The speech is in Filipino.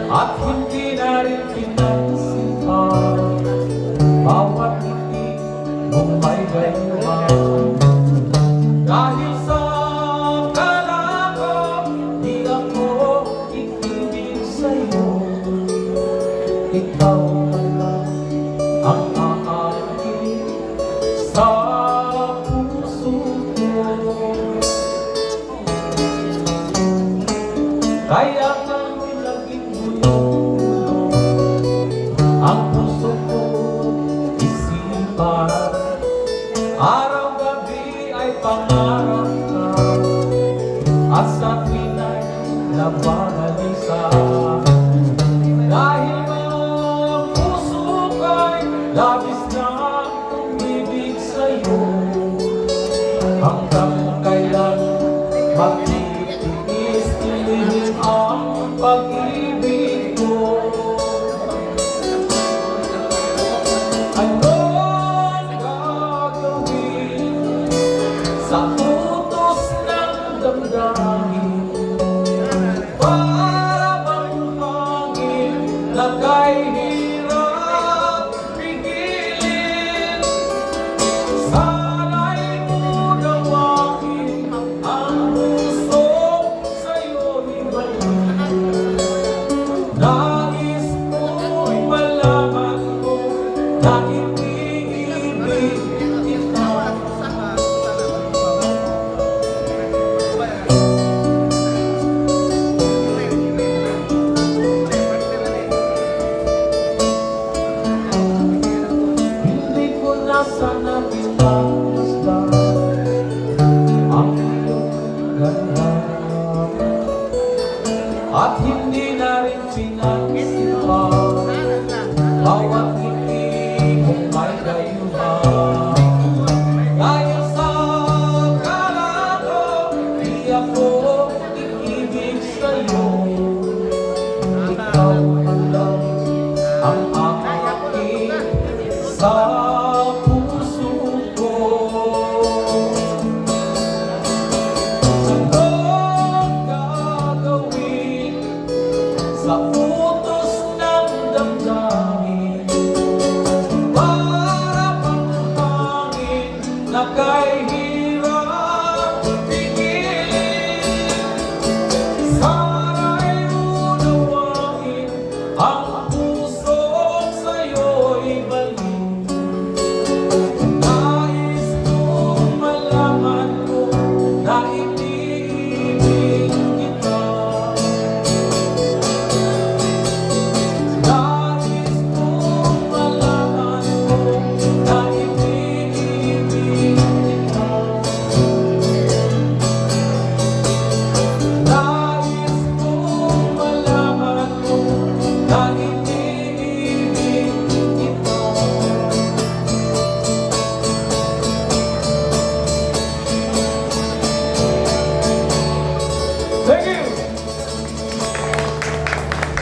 at hindi na rin pinagsipan bawat ngiti mong may gayuma. Dahil sa akala ko, di ako iibig sa'yo, ikaw lang ang aakit sa puso ko. Kaya kang naging gulo ang puso ko isipan. Araw-gabi ay pangarap ka at sa pinay nababalisa. Dahil ang puso ko'y labis na umibig sa'yo, hanggang kailan magtitiis-tiis ang pag-ibig ko. Anong gagawin sa utos ng damdamin? Para bang hangin na kay hirap pigilin? Sana'y unawain ang puso sa'yo ibalik. Nais ko'y malaman mo na iniibig kita. Hindi ko na sana pinagmasdan ang iyong ganda, at hindi na rin pinagsipan bawat ngiti mong may gayuma. Dahil sa akala ko, di ako iibig sa'yo, ikaw lang ang aakit sa puso ko. Anong gagawin sa puso